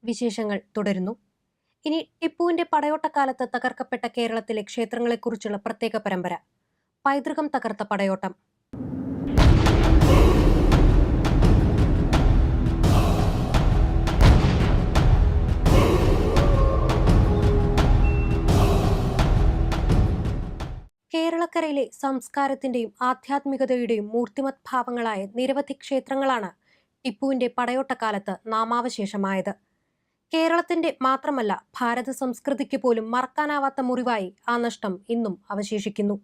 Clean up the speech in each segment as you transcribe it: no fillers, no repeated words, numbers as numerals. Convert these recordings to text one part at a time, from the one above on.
വിശേഷങ്ങൾ തുടരുന്നു. ഇനി ടിപ്പുവിന്റെ പടയോട്ടക്കാലത്ത് തകർക്കപ്പെട്ട കേരളത്തിലെ ക്ഷേത്രങ്ങളെക്കുറിച്ചുള്ള പ്രത്യേക പരമ്പര. പൈതൃകം തകർത്ത പടയോട്ടം. കേരളക്കരയിലെ സംസ്കാരത്തിന്റെയും ആധ്യാത്മികതയുടെയും മൂർത്തിമത് ഭാവങ്ങളായ നിരവധി ക്ഷേത്രങ്ങളാണ് ടിപ്പുവിന്റെ പടയോട്ടക്കാലത്ത് നാമാവശേഷമായത്. കേരളത്തിന്റെ മാത്രമല്ല ഭാരത സംസ്കൃതിക്ക് പോലും മറക്കാനാവാത്ത മുറിവായി ആ നഷ്ടം ഇന്നും അവശേഷിക്കുന്നു.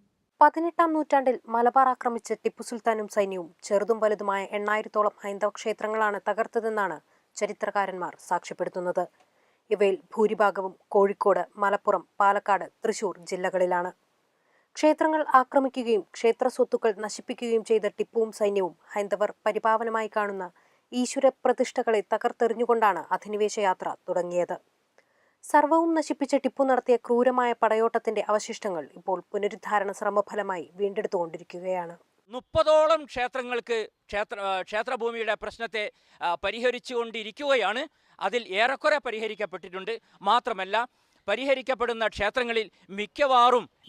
18-ാം നൂറ്റാണ്ടിൽ മലബാർ ആക്രമിച്ച ടിപ്പു സുൽത്താനും സൈന്യവും ചെറുതും വലുതുമായ 8000-ഓളം ഹൈന്ദവ ക്ഷേത്രങ്ങളാണ് തകർത്തതെന്നാണ് ചരിത്രകാരന്മാർ സാക്ഷ്യപ്പെടുത്തുന്നത്. ഇവയിൽ ഭൂരിഭാഗവും കോഴിക്കോട്, മലപ്പുറം, പാലക്കാട്, തൃശൂർ ജില്ലകളിലാണ്. ക്ഷേത്രങ്ങൾ ആക്രമിക്കുകയും ക്ഷേത്ര സ്വത്തുക്കൾ നശിപ്പിക്കുകയും ചെയ്ത ടിപ്പുവും സൈന്യവും ഹൈന്ദവർ പരിപാവനമായി കാണുന്ന ഈശ്വര പ്രതിഷ്ഠകളെ തകർത്തെറിഞ്ഞുകൊണ്ടാണ് അധിനിവേശ യാത്ര തുടങ്ങിയത്. സർവവും നശിപ്പിച്ച ടിപ്പു നടത്തിയ ക്രൂരമായ പടയോട്ടത്തിന്റെ അവശിഷ്ടങ്ങൾ ഇപ്പോൾ പുനരുദ്ധാരണ ശ്രമഫലമായി വീണ്ടെടുത്തുകൊണ്ടിരിക്കുകയാണ്. 30ഓളം ക്ഷേത്രങ്ങൾക്ക് ക്ഷേത്രഭൂമിയുടെ പ്രശ്നത്തെ പരിഹരിച്ചുകൊണ്ടിരിക്കുകയാണ്. അതിൽ ഏറെക്കുറെ പരിഹരിക്കപ്പെട്ടിട്ടുണ്ട്. മാത്രമല്ല, പരിഹരിക്കപ്പെടുന്ന ക്ഷേത്രങ്ങളിൽ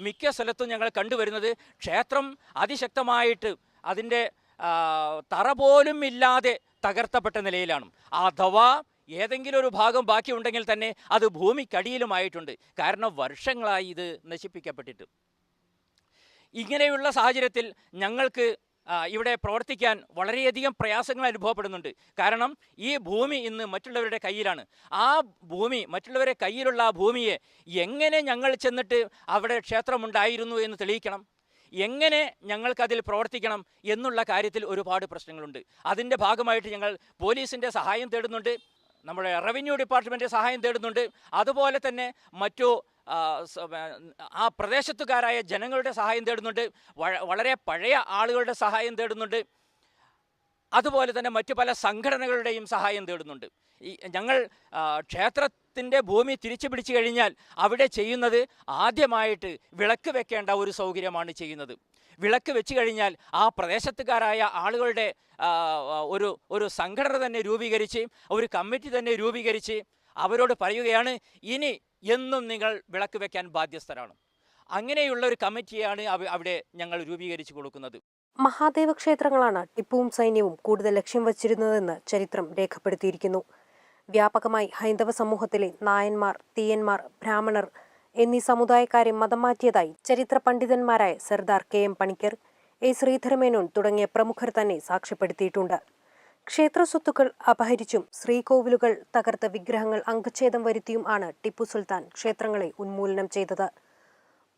മിക്ക സ്ഥലത്തും ഞങ്ങൾ കണ്ടുവരുന്നത് ക്ഷേത്രം അതിശക്തമായിട്ട് അതിൻ്റെ തറ പോലും ഇല്ലാതെ തകർത്തപ്പെട്ട നിലയിലാണ്. അഥവാ ഏതെങ്കിലും ഒരു ഭാഗം ബാക്കിയുണ്ടെങ്കിൽ തന്നെ അത് ഭൂമിക്കടിയിലുമായിട്ടുണ്ട്. കാരണം വർഷങ്ങളായി ഇത് നശിപ്പിക്കപ്പെട്ടിട്ട്. ഇങ്ങനെയുള്ള സാഹചര്യത്തിൽ ഞങ്ങൾക്ക് ഇവിടെ പ്രവർത്തിക്കാൻ വളരെയധികം പ്രയാസങ്ങൾ അനുഭവപ്പെടുന്നുണ്ട്. കാരണം ഈ ഭൂമി ഇന്ന് മറ്റുള്ളവരുടെ കയ്യിലാണ്. ആ ഭൂമി, മറ്റുള്ളവരുടെ കയ്യിലുള്ള ആ ഭൂമിയെ എങ്ങനെ ഞങ്ങൾ ചെന്നിട്ട് അവിടെ ക്ഷേത്രമുണ്ടായിരുന്നു എന്ന് തെളിയിക്കണം, എങ്ങനെ ഞങ്ങൾക്കതിൽ പ്രവർത്തിക്കണം എന്നുള്ള കാര്യത്തിൽ ഒരുപാട് പ്രശ്നങ്ങളുണ്ട്. അതിൻ്റെ ഭാഗമായിട്ട് ഞങ്ങൾ പോലീസിൻ്റെ സഹായം തേടുന്നുണ്ട്, നമ്മുടെ റവന്യൂ ഡിപ്പാർട്ട്മെൻറ്റ് സഹായം തേടുന്നുണ്ട്, അതുപോലെ തന്നെ മറ്റു ആ പ്രദേശത്തുകാരായ ജനങ്ങളുടെ സഹായം തേടുന്നുണ്ട്, വളരെ പഴയ ആളുകളുടെ സഹായം തേടുന്നുണ്ട്, അതുപോലെ തന്നെ മറ്റു പല സംഘടനകളുടെയും സഹായം തേടുന്നുണ്ട്. ഞങ്ങൾ ക്ഷേത്രത്തിൻ്റെ ഭൂമി തിരിച്ചു പിടിച്ചു കഴിഞ്ഞാൽ അവിടെ ചെയ്യുന്നത് ആദ്യമായിട്ട് വിളക്ക് വെക്കേണ്ട ഒരു സൗകര്യമാണ് ചെയ്യുന്നത്. വിളക്ക് വെച്ച് കഴിഞ്ഞാൽ ആ പ്രദേശത്തുകാരായ ആളുകളുടെ ഒരു സംഘടന തന്നെ രൂപീകരിച്ച്, ഒരു കമ്മിറ്റി തന്നെ രൂപീകരിച്ച് അവരോട് പറയുകയാണ്, ഇനി എന്നും നിങ്ങൾ വിളക്ക് വെക്കാൻ ബാധ്യസ്ഥരാണ്. അങ്ങനെയുള്ള ഒരു കമ്മിറ്റിയാണ് അവിടെ ഞങ്ങൾ രൂപീകരിച്ചു കൊടുക്കുന്നത്. മഹാദേവ ക്ഷേത്രങ്ങളാണ് ടിപ്പുവും സൈന്യവും കൂടുതൽ ലക്ഷ്യം വച്ചിരുന്നതെന്ന് ചരിത്രം രേഖപ്പെടുത്തിയിരിക്കുന്നു. വ്യാപകമായി ഹൈന്ദവ സമൂഹത്തിലെ നായന്മാർ, തീയന്മാർ, ബ്രാഹ്മണർ എന്നീ സമുദായക്കാരെ മതം മാറ്റിയതായി ചരിത്ര പണ്ഡിതന്മാരായ സർദാർ KM പണിക്കർ, A ശ്രീധരമേനോൻ തുടങ്ങിയ പ്രമുഖർ തന്നെ സാക്ഷ്യപ്പെടുത്തിയിട്ടുണ്ട്. ക്ഷേത്ര സ്വത്തുക്കൾ അപഹരിച്ചും ശ്രീകോവിലുകൾ തകർത്ത വിഗ്രഹങ്ങൾ അംഗച്ഛേദം വരുത്തിയും ആണ് ടിപ്പു സുൽത്താൻ ക്ഷേത്രങ്ങളെ ഉന്മൂലനം ചെയ്തത്.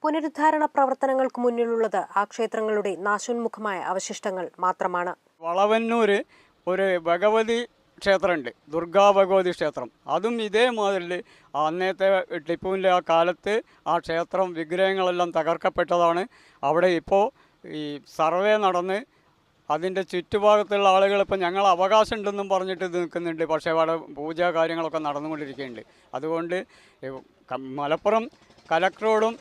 പുനരുദ്ധാരണ പ്രവർത്തനങ്ങൾക്ക് മുന്നിലുള്ളത് ആ ക്ഷേത്രങ്ങളുടെ നാശോന്മുഖമായ അവശിഷ്ടങ്ങൾ മാത്രമാണ്. വളവന്നൂര് ഒരു ഭഗവതി ക്ഷേത്രമുണ്ട്, ദുർഗാ ഭഗവതി ക്ഷേത്രം. അതും ഇതേമാതിരി അന്നത്തെ ടിപ്പുവിൻ്റെ ആ കാലത്ത് ആ ക്ഷേത്രം വിഗ്രഹങ്ങളെല്ലാം തകർക്കപ്പെട്ടതാണ്. അവിടെ ഇപ്പോൾ ഈ സർവേ നടന്ന് അതിൻ്റെ ചുറ്റുഭാഗത്തുള്ള ആളുകൾ ഇപ്പം ഞങ്ങൾ അവകാശം ഉണ്ടെന്നും പറഞ്ഞിട്ട് ഇത് നിൽക്കുന്നുണ്ട്. പക്ഷേ അവിടെ പൂജാ കാര്യങ്ങളൊക്കെ നടന്നുകൊണ്ടിരിക്കുന്നുണ്ട്. അതുകൊണ്ട് മലപ്പുറം കലക്ടറോടും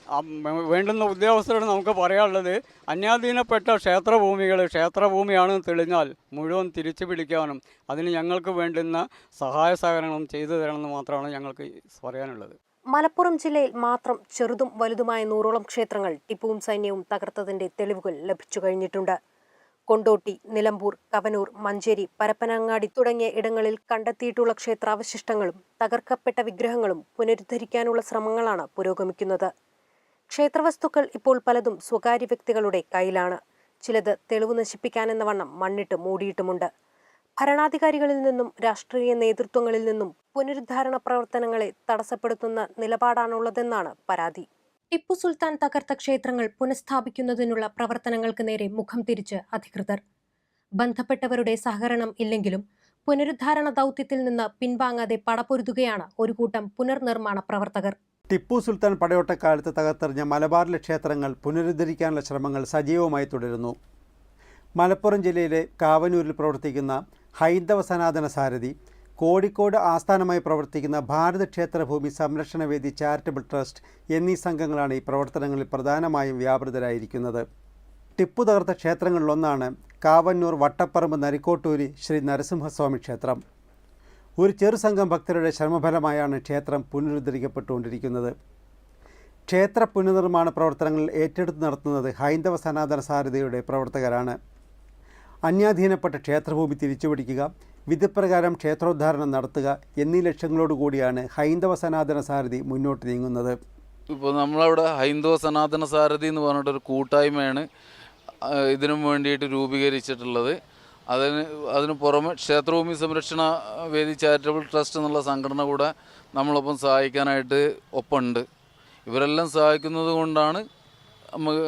വേണ്ടുന്ന ഉദ്യോഗസ്ഥരോടും നമുക്ക് പറയാനുള്ളത്, അന്യാധീനപ്പെട്ട ക്ഷേത്രഭൂമിയാണെന്ന് തെളിഞ്ഞാൽ മുഴുവൻ തിരിച്ചു പിടിക്കാനും അതിന് ഞങ്ങൾക്ക് വേണ്ടുന്ന സഹായ സഹകരണങ്ങളും ചെയ്തു തരണമെന്ന് മാത്രമാണ് ഞങ്ങൾക്ക് പറയാനുള്ളത്. മലപ്പുറം ജില്ലയിൽ മാത്രം ചെറുതും വലുതുമായ 100ഓളം ക്ഷേത്രങ്ങൾ ടിപ്പുവും സൈന്യവും തകർത്തതിന്റെ തെളിവുകൾ ലഭിച്ചു കഴിഞ്ഞിട്ടുണ്ട്. കൊണ്ടോട്ടി, നിലമ്പൂർ, കവനൂർ, മഞ്ചേരി, പരപ്പനങ്ങാടി തുടങ്ങിയ ഇടങ്ങളിൽ കണ്ടെത്തിയിട്ടുള്ള ക്ഷേത്രാവശിഷ്ടങ്ങളും തകർക്കപ്പെട്ട വിഗ്രഹങ്ങളും പുനരുദ്ധരിക്കാനുള്ള ശ്രമങ്ങളാണ് പുരോഗമിക്കുന്നത്. ക്ഷേത്രവസ്തുക്കൾ ഇപ്പോൾ പലതും സ്വകാര്യ വ്യക്തികളുടെ കയ്യിലാണ്. ചിലത് തെളിവ് നശിപ്പിക്കാനെന്ന വണ്ണം മണ്ണിട്ട് മൂടിയിട്ടുമുണ്ട്. ഭരണാധികാരികളിൽ നിന്നും രാഷ്ട്രീയ നേതൃത്വങ്ങളിൽ നിന്നും പുനരുദ്ധാരണ പ്രവർത്തനങ്ങളെ തടസ്സപ്പെടുത്തുന്ന നിലപാടാണുള്ളതെന്നാണ് പരാതി. ടിപ്പു സുൽത്താൻ തകർത്ത ക്ഷേത്രങ്ങൾ പുനഃസ്ഥാപിക്കുന്നതിനുള്ള പ്രവർത്തനങ്ങൾക്ക് നേരെ മുഖം തിരിച്ച് അധികൃതർ. ബന്ധപ്പെട്ടവരുടെ സഹകരണം ഇല്ലെങ്കിലും പുനരുദ്ധാരണ ദൗത്യത്തിൽ നിന്ന് പിൻവാങ്ങാതെ പടപൊരുതുകയാണ് ഒരു കൂട്ടം പുനർനിർമ്മാണ പ്രവർത്തകർ. ടിപ്പു സുൽത്താൻ പടയോട്ടക്കാലത്ത് തകർത്തെറിഞ്ഞ മലബാറിലെ ക്ഷേത്രങ്ങൾ പുനരുദ്ധരിക്കാനുള്ള ശ്രമങ്ങൾ സജീവമായി തുടരുന്നു. മലപ്പുറം ജില്ലയിലെ കാവനൂരിൽ പ്രവർത്തിക്കുന്ന ഹൈന്ദവ സനാതന സാരഥി, കോഴിക്കോട് ആസ്ഥാനമായി പ്രവർത്തിക്കുന്ന ഭാരത ക്ഷേത്രഭൂമി സംരക്ഷണ വേദി ചാരിറ്റബിൾ ട്രസ്റ്റ് എന്നീ സംഘങ്ങളാണ് ഈ പ്രവർത്തനങ്ങളിൽ പ്രധാനമായും വ്യാപൃതരായിരിക്കുന്നത്. ടിപ്പു തകർത്ത ക്ഷേത്രങ്ങളിലൊന്നാണ് കാവന്നൂർ വട്ടപ്പറമ്പ് നരിക്കോട്ടൂരി ശ്രീ നരസിംഹസ്വാമി ക്ഷേത്രം. ഒരു ചെറുസംഘം ഭക്തരുടെ ശ്രമഫലമായാണ് ക്ഷേത്രം പുനരുദ്ധരിക്കപ്പെട്ടുകൊണ്ടിരിക്കുന്നത്. ക്ഷേത്ര പുനർനിർമ്മാണ പ്രവർത്തനങ്ങൾ ഏറ്റെടുത്ത് നടത്തുന്നത് ഹൈന്ദവ സനാതന സാരഥിയുടെ പ്രവർത്തകരാണ്. അന്യാധീനപ്പെട്ട ക്ഷേത്രഭൂമി തിരിച്ചുപിടിക്കുക, വിധിപ്രകാരം ക്ഷേത്രോദ്ധാരണം നടത്തുക എന്നീ ലക്ഷ്യങ്ങളോടുകൂടിയാണ് ഹൈന്ദവ സനാതന സാരഥി മുന്നോട്ട് നീങ്ങുന്നത്. ഇപ്പോൾ നമ്മളവിടെ ഹൈന്ദവ സനാതന സാരഥി എന്ന് പറഞ്ഞിട്ടൊരു കൂട്ടായ്മയാണ് ഇതിനു വേണ്ടിയിട്ട് രൂപീകരിച്ചിട്ടുള്ളത്. അതിന് പുറമെ ക്ഷേത്രഭൂമി സംരക്ഷണ വേദി ചാരിറ്റബിൾ ട്രസ്റ്റ് എന്നുള്ള സംഘടന കൂടെ നമ്മളൊപ്പം സഹായിക്കാനായിട്ട് ഒപ്പമുണ്ട്. ഇവരെല്ലാം സഹായിക്കുന്നത് കൊണ്ടാണ് നമുക്ക്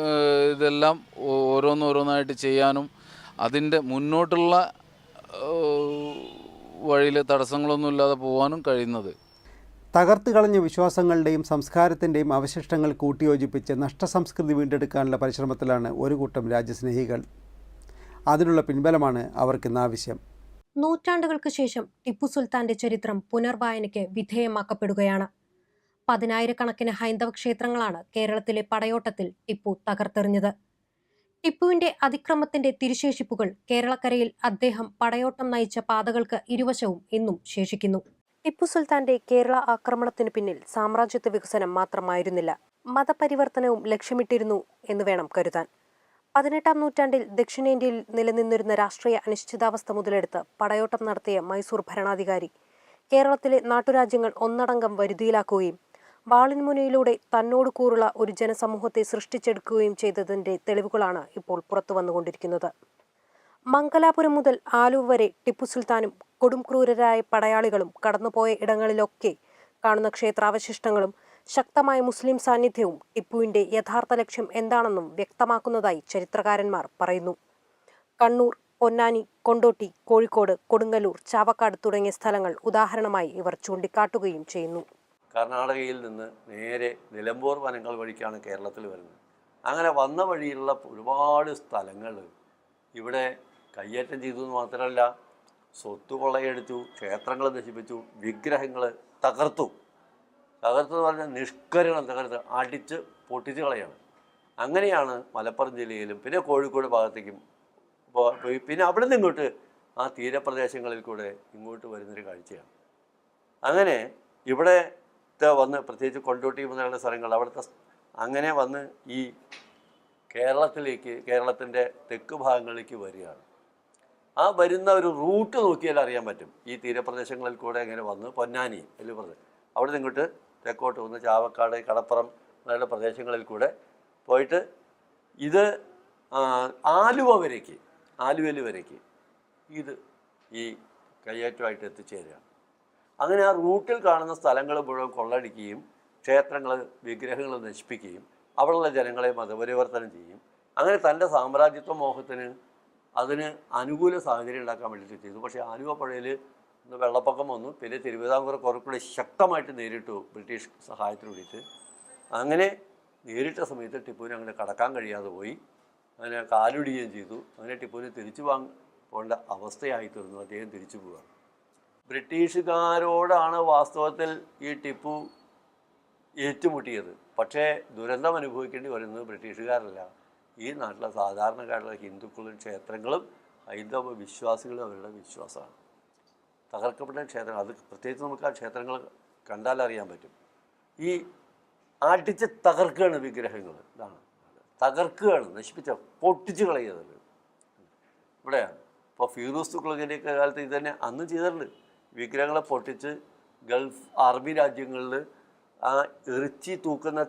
ഇതെല്ലാം ഓരോന്നോരോന്നായിട്ട് ചെയ്യാനും അതിൻ്റെ മുന്നോട്ടുള്ള വഴിയിൽ തടസ്സങ്ങളൊന്നുമില്ലാതെ പോകാനും കഴിയുന്നത്. തകർത്ത് കളഞ്ഞ വിശ്വാസങ്ങളുടെയും സംസ്കാരത്തിൻ്റെയും അവശിഷ്ടങ്ങൾ കൂട്ടിയോജിപ്പിച്ച് നഷ്ടസംസ്കൃതി വീണ്ടെടുക്കാനുള്ള പരിശ്രമത്തിലാണ് ഒരു കൂട്ടം രാജ്യസ്നേഹികൾ. അതിനുള്ള പിൻബലമാണ് അവർക്കിന്ന് ആവശ്യം. നൂറ്റാണ്ടുകൾക്ക് ശേഷം ടിപ്പു സുൽത്താന്റെ ചരിത്രം പുനർവായനയ്ക്ക് വിധേയമാക്കപ്പെടുകയാണ്. 10,000-കണക്കിന് ഹൈന്ദവ ക്ഷേത്രങ്ങളാണ് കേരളത്തിലെ പടയോട്ടത്തിൽ ടിപ്പു തകർത്തെറിഞ്ഞത്. ടിപ്പുവിന്റെ അതിക്രമത്തിന്റെ തിരുശേഷിപ്പുകൾ കേരളക്കരയിൽ അദ്ദേഹം പടയോട്ടം നയിച്ച പാതകൾക്ക് ഇരുവശവും ഇന്നും ശേഷിക്കുന്നു. ടിപ്പു സുൽത്താന്റെ കേരള ആക്രമണത്തിനു പിന്നിൽ സാമ്രാജ്യത്വ വികസനം മാത്രമായിരുന്നില്ല, മതപരിവർത്തനവും ലക്ഷ്യമിട്ടിരുന്നു എന്ന് വേണം കരുതാൻ. 18-ാം നൂറ്റാണ്ടിൽ ദക്ഷിണേന്ത്യയിൽ നിലനിന്നിരുന്ന രാഷ്ട്രീയ അനിശ്ചിതാവസ്ഥ മുതലെടുത്ത് പടയോട്ടം നടത്തിയ മൈസൂർ ഭരണാധികാരി കേരളത്തിലെ നാട്ടുരാജ്യങ്ങൾ ഒന്നടങ്കം വരുതിയിലാക്കുകയും വാളിൻമുനയിലൂടെ തന്നോട് കൂറുള്ള ഒരു ജനസമൂഹത്തെ സൃഷ്ടിച്ചെടുക്കുകയും ചെയ്തതിന്റെ തെളിവുകളാണ് ഇപ്പോൾ പുറത്തു വന്നുകൊണ്ടിരിക്കുന്നത്. മംഗലാപുരം മുതൽ ആലുവ വരെ ടിപ്പു സുൽത്താനും കൊടുംക്രൂരരായ പടയാളികളും കടന്നുപോയ ഇടങ്ങളിലൊക്കെ കാണുന്ന ക്ഷേത്രാവശിഷ്ടങ്ങളും ശക്തമായ മുസ്ലിം സാന്നിധ്യവും ടിപ്പുവിന്റെ യഥാർത്ഥ ലക്ഷ്യം എന്താണെന്നും വ്യക്തമാക്കുന്നതായി ചരിത്രകാരന്മാർ പറയുന്നു. കണ്ണൂർ, പൊന്നാനി, കൊണ്ടോട്ടി, കോഴിക്കോട്, കൊടുങ്ങല്ലൂർ, ചാവക്കാട് തുടങ്ങിയ സ്ഥലങ്ങൾ ഉദാഹരണമായി ഇവർ ചൂണ്ടിക്കാട്ടുകയും ചെയ്യുന്നു. കർണാടകയിൽ നിന്ന് നേരെ നിലമ്പൂർ വനങ്ങൾ വഴിക്കാണ് കേരളത്തിൽ വരുന്നത്. അങ്ങനെ വന്ന വഴിയുള്ള ഒരുപാട് സ്ഥലങ്ങൾ ഇവിടെ കയ്യേറ്റം ചെയ്തു എന്ന് മാത്രമല്ല, സ്വത്ത് കൊള്ളയെടുത്തു, ക്ഷേത്രങ്ങൾ നശിപ്പിച്ചു, വിഗ്രഹങ്ങൾ തകർത്തു എന്ന് പറഞ്ഞാൽ നിഷ്കരണം തകർത്ത് അടിച്ച് പൊട്ടിച്ച് കളയാണ്. അങ്ങനെയാണ് മലപ്പുറം ജില്ലയിലും പിന്നെ കോഴിക്കോട് ഭാഗത്തേക്കും പിന്നെ അവിടെ നിന്ന് ഇങ്ങോട്ട് ആ തീരപ്രദേശങ്ങളിൽ കൂടെ ഇങ്ങോട്ട് വരുന്നൊരു കാഴ്ചയാണ്. അങ്ങനെ ഇവിടെ വന്ന് പ്രത്യേകിച്ച് കൊണ്ടോട്ടി മുതലുള്ള സ്ഥലങ്ങൾ അവിടുത്തെ അങ്ങനെ വന്ന് ഈ കേരളത്തിൻ്റെ തെക്ക് ഭാഗങ്ങളിലേക്ക് വരികയാണ്. ആ വരുന്ന ഒരു റൂട്ട് നോക്കിയാൽ അറിയാൻ പറ്റും. ഈ തീരപ്രദേശങ്ങളിൽ കൂടെ അങ്ങനെ വന്ന് പൊന്നാനി എല്ലാം പറഞ്ഞത് അവിടെ നിന്ന് ഇങ്ങോട്ട് തെക്കോട്ട് വന്ന് ചാവക്കാട്, കടപ്പുറം അങ്ങനെയുള്ള പ്രദേശങ്ങളിൽ കൂടെ പോയിട്ട് ഇത് ആലുവയിൽ വരേക്ക് ഇത് ഈ കയ്യേറ്റമായിട്ട് എത്തിച്ചേരുകയാണ്. അങ്ങനെ ആ റൂട്ടിൽ കാണുന്ന സ്ഥലങ്ങൾ മുഴുവൻ കൊള്ളടിക്കുകയും ക്ഷേത്രങ്ങൾ, വിഗ്രഹങ്ങൾ നശിപ്പിക്കുകയും അവിടെയുള്ള ജനങ്ങളെ മതപരിവർത്തനം ചെയ്യും. അങ്ങനെ തൻ്റെ സാമ്രാജ്യത്വ മോഹത്തിന് അതിന് അനുകൂല സാഹചര്യം ഉണ്ടാക്കാൻ വേണ്ടിയിട്ട് ചെയ്തു. പക്ഷേ ആലുവ പുഴയിൽ വെള്ളപ്പൊക്കം വന്നു. പിന്നെ തിരുവിതാംകൂർ കുറച്ചുകൂടി ശക്തമായിട്ട് നേരിട്ടു ബ്രിട്ടീഷ് സഹായത്തിന് വേണ്ടിയിട്ട്. അങ്ങനെ നേരിട്ട സമയത്ത് ടിപ്പുവിന് അങ്ങനെ കടക്കാൻ കഴിയാതെ പോയി. അങ്ങനെ കാലൊടിയുകയും ചെയ്തു. അങ്ങനെ ടിപ്പുവിന് തിരിച്ചു പോകേണ്ട അവസ്ഥയായി തീർന്നു. അദ്ദേഹം തിരിച്ചു പോവുക. ബ്രിട്ടീഷുകാരോടാണ് വാസ്തവത്തിൽ ഈ ടിപ്പു ഏറ്റുമുട്ടിയത്. പക്ഷേ ദുരന്തം അനുഭവിക്കേണ്ടി വരുന്നത് ബ്രിട്ടീഷുകാരല്ല, ഈ നാട്ടിലെ സാധാരണക്കാരുള്ള ഹിന്ദുക്കളും ക്ഷേത്രങ്ങളും ഹൈന്ദവ വിശ്വാസികളും അവരുടെ വിശ്വാസമാണ്. തകർക്കപ്പെട്ട ക്ഷേത്രങ്ങൾ, അത് പ്രത്യേകിച്ച് നമുക്ക് ആ ക്ഷേത്രങ്ങൾ കണ്ടാലറിയാൻ പറ്റും. ഈ അടിച്ച് തകർക്കുകയാണ് വിഗ്രഹങ്ങൾ. ഇതാണ് തകർക്കുകയാണ്, നശിപ്പിച്ച പൊട്ടിച്ച് കളയുന്നത് ഇവിടെയാണ്. ഇപ്പോൾ ഫിറോസ് തുഗ്ലക്കിൻ്റെയൊക്കെ കാലത്ത് ഇത് തന്നെ അന്ന് ചെയ്തിട്ടുണ്ട്. വിഗ്രഹങ്ങളെ പൊട്ടിച്ച് ഗൾഫ് ആർമി രാജ്യങ്ങളിൽ ആ ഇറച്ചി തൂക്കുന്ന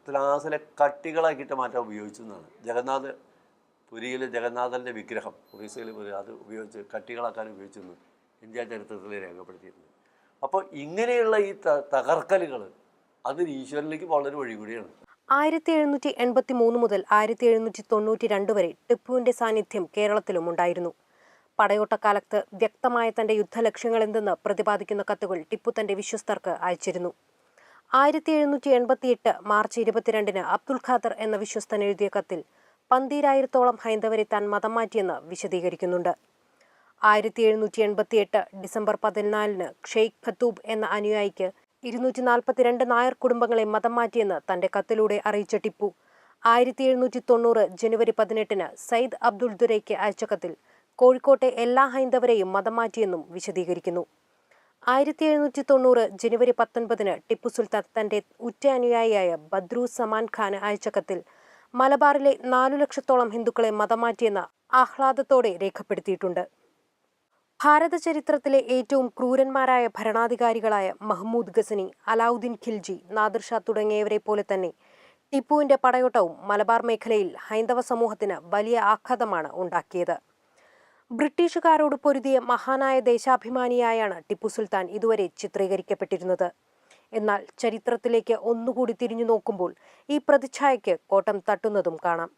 ത്ലാസിലെ കട്ടികളാക്കിയിട്ട് മാറ്റാൻ ഉപയോഗിച്ചെന്നാണ്. പുരിയിലെ ജഗന്നാഥൻ്റെ വിഗ്രഹം ഒറീസയിൽ അത് ഉപയോഗിച്ച് കട്ടികളാക്കാൻ ഉപയോഗിച്ചെന്ന് ഇന്ത്യ ചരിത്രത്തിൽ രേഖപ്പെടുത്തിയിട്ടുണ്ട്. അപ്പോൾ ഇങ്ങനെയുള്ള ഈ തകർക്കലുകൾ അത് ഈശ്വരനിലേക്ക് വളരെ വഴി കൂടിയാണ്. 1783 മുതൽ 1792 വരെ ടിപ്പുവിന്റെ സാന്നിധ്യം കേരളത്തിലും ഉണ്ടായിരുന്നു. പടയോട്ടക്കാലത്ത് വ്യക്തമായ തന്റെ യുദ്ധലക്ഷ്യങ്ങൾ എന്തെന്ന് പ്രതിപാദിക്കുന്ന കത്തുകൾ ടിപ്പു തന്റെ വിശ്വസ്തർക്ക് അയച്ചിരുന്നു. 1788 മാർച്ച് 22 അബ്ദുൽ ഖാദർ എന്ന വിശ്വസ്തൻ എഴുതിയ കത്തിൽ 12,000-ഓളം ഹൈന്ദവരെ താൻ മതം മാറ്റിയെന്ന് വിശദീകരിക്കുന്നുണ്ട്. 1788 ഡിസംബർ 14 ഷെയ്ഖ് ഖത്തൂബ് എന്ന അനുയായിക്ക് 242 നായർ കുടുംബങ്ങളെ മതം മാറ്റിയെന്ന് തന്റെ കത്തിലൂടെ അറിയിച്ച ടിപ്പു 1790 ജനുവരി 18 സയ്യിദ് അബ്ദുൾ ദുരൈക്ക് അയച്ച കത്തിൽ കോഴിക്കോട്ടെ എല്ലാ ഹൈന്ദവരെയും മതം മാറ്റിയെന്നും വിശദീകരിക്കുന്നു. 1790 ജനുവരി 19 ടിപ്പു സുൽത്താൻ തന്റെ ഉറ്റ അനുയായിയായ ബദ്രു സമാൻ ഖാന് അയച്ച കത്തിൽ മലബാറിലെ 4 ലക്ഷത്തോളം ഹിന്ദുക്കളെ മതം മാറ്റിയെന്ന ആഹ്ലാദത്തോടെ രേഖപ്പെടുത്തിയിട്ടുണ്ട്. ഭാരത ചരിത്രത്തിലെ ഏറ്റവും ക്രൂരന്മാരായ ഭരണാധികാരികളായ മഹ്മൂദ് ഗസനി, അലാവുദ്ദീൻ ഖിൽജി, നാദിർ ഷാ തുടങ്ങിയവരെ പോലെ തന്നെ ടിപ്പുവിന്റെ പടയോട്ടവും മലബാർ മേഖലയിൽ ഹൈന്ദവ സമൂഹത്തിന് വലിയ ആഘാതമാണ് ഉണ്ടാക്കിയത്. ബ്രിട്ടീഷുകാരോട് പൊരുതിയ മഹാനായ ദേശാഭിമാനിയായാണ് ടിപ്പു സുൽത്താൻ ഇതുവരെ ചിത്രീകരിക്കപ്പെട്ടിരുന്നത്. എന്നാൽ ചരിത്രത്തിലേക്ക് ഒന്നുകൂടി തിരിഞ്ഞു നോക്കുമ്പോൾ ഈ പ്രതിച്ഛായയ്ക്ക് കോട്ടം തട്ടുന്നതും കാണാം.